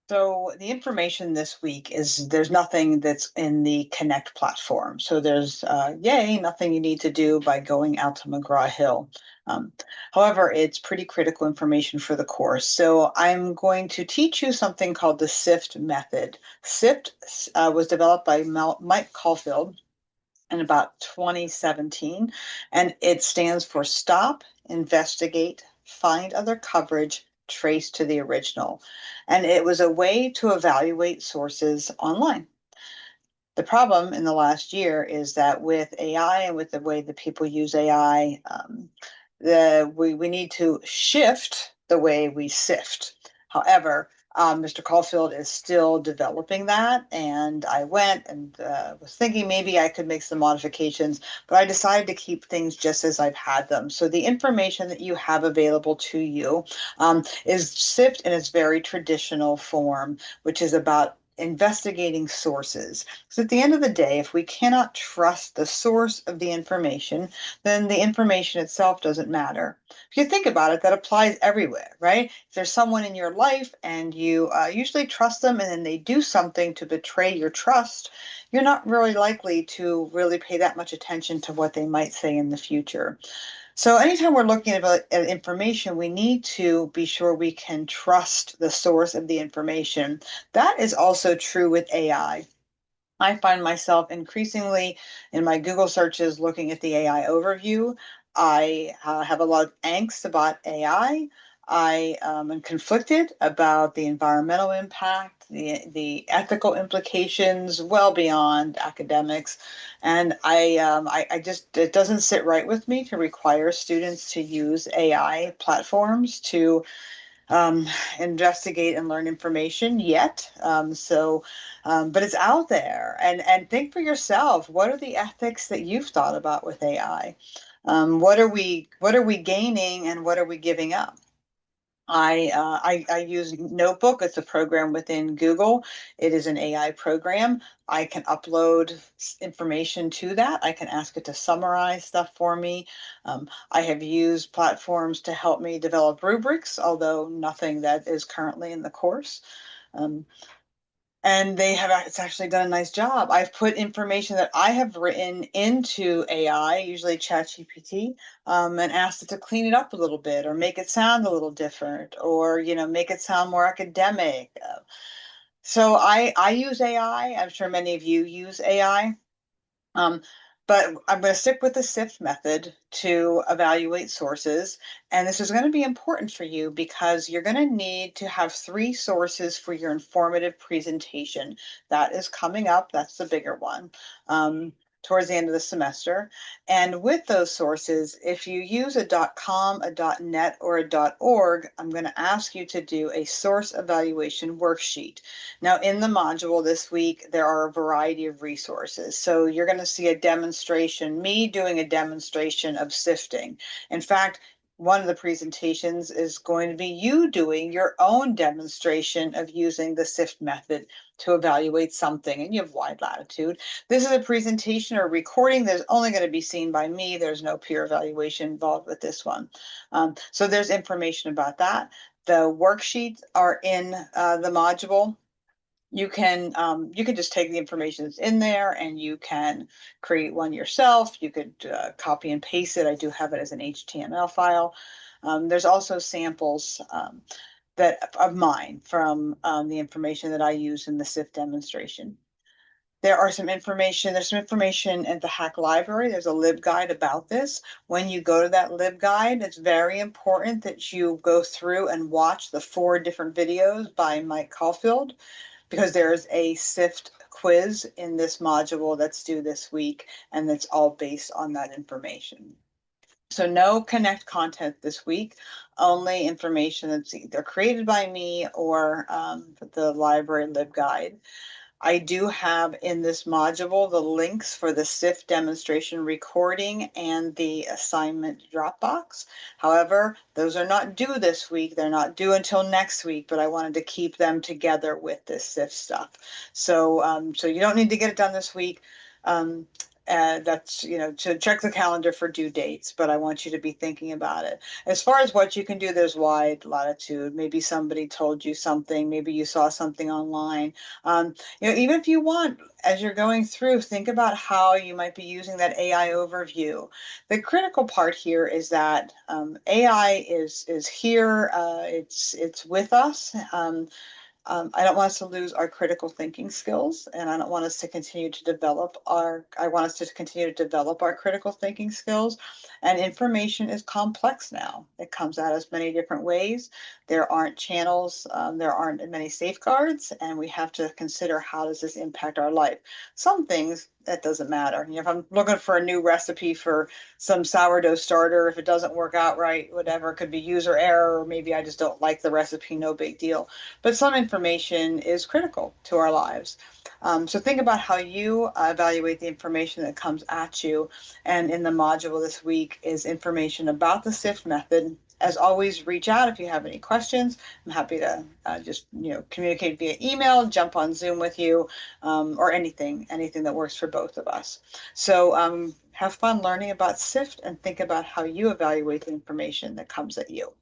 So the information this week is there's nothing that's in the Connect platform. So there's yay, nothing you need to do by going out to McGraw-Hill. Um, However, it's pretty critical information for the course. So I'm going to teach you something called the SIFT method. SIFT was developed by Mike Caulfield in about 2017, and it stands for Stop, Investigate, Find Other Coverage, Trace to the Original. And it was a way to evaluate sources online. The problem in the last year is that with AI and with the way that people use AI, we need to shift the way we sift. However, Mr. Caulfield is still developing that, and I went and was thinking maybe I could make some modifications, but I decided to keep things just as I've had them. So the information that you have available to you is SIFT in its very traditional form, which is about investigating sources. So at the end of the day, if we cannot trust the source of the information, then the information itself doesn't matter. If you think about it, that applies everywhere, right? If there's someone in your life and you usually trust them and then they do something to betray your trust, you're not really likely to really pay that much attention to what they might say in the future. So anytime we're looking at information, we need to be sure we can trust the source of the information. That is also true with AI. I find myself increasingly in my Google searches looking at the AI overview. I have a lot of angst about AI. I am conflicted about the environmental impact, the ethical implications, well beyond academics, and I just it doesn't sit right with me to require students to use AI platforms to um, investigate and learn information yet. But it's out there, and think for yourself. What are the ethics that you've thought about with AI? What are we gaining, and what are we giving up? I use Notebook. It's a program within Google. It is an AI program. I can upload information to that. I can ask it to summarize stuff for me. I have used platforms to help me develop rubrics, although nothing that is currently in the course. Um, and it's actually done a nice job. I've put information that I have written into AI, usually ChatGPT, and asked it to clean it up a little bit or make it sound a little different or, make it sound more academic. So I use AI. I'm sure many of you use AI. Um, but I'm going to stick with the SIFT method to evaluate sources. And this is going to be important for you because you're going to need to have three sources for your informative presentation. That is coming up. That's the bigger one. Towards the end of the semester. And with those sources, if you use a .com, a .net, or a .org, I'm going to ask you to do a source evaluation worksheet. Now, in the module this week, there are a variety of resources. So you're going to see a demonstration, me doing a demonstration of sifting. In fact, one of the presentations is going to be you doing your own demonstration of using the SIFT method to evaluate something, and you have wide latitude. This is a presentation or recording that's only going to be seen by me. There's no peer evaluation involved with this one. So there's information about that. The worksheets are in the module. You can just take the information that's in there and you can create one yourself. You could copy and paste it. I do have it as an HTML file. There's also samples that of mine from the information that I use in the SIFT demonstration. There's some information at the Hack Library. There's a LibGuide about this. When you go to that LibGuide, it's very important that you go through and watch the 4 different videos by Mike Caulfield, because there's a SIFT quiz in this module that's due this week, and that's all based on that information. So no Connect content this week, only information that's either created by me or the library LibGuide. I do have in this module the links for the SIFT demonstration recording and the assignment Dropbox. However, those are not due this week. They're not due until next week, but I wanted to keep them together with this SIFT stuff. So you don't need to get it done this week. That's, to check the calendar for due dates, but I want you to be thinking about it. As far as what you can do, there's wide latitude. Maybe somebody told you something, maybe you saw something online. Even if you want, as you're going through, think about how you might be using that AI overview. The critical part here is that AI is here. It's with us. I don't want us to lose our critical thinking skills, and I don't want us to continue to develop I want us to continue to develop our critical thinking skills. And information is complex now. It comes at us many different ways. There aren't channels, there aren't many safeguards, and we have to consider how does this impact our life. Some things that doesn't matter. If I'm looking for a new recipe for some sourdough starter, if it doesn't work out right, whatever, it could be user error, or maybe I just don't like the recipe, no big deal. But some information is critical to our lives. So think about how you evaluate the information that comes at you. And in the module this week is information about the SIFT method. As always, reach out if you have any questions. I'm happy to just communicate via email, jump on Zoom with you, or anything that works for both of us. So have fun learning about SIFT and think about how you evaluate the information that comes at you.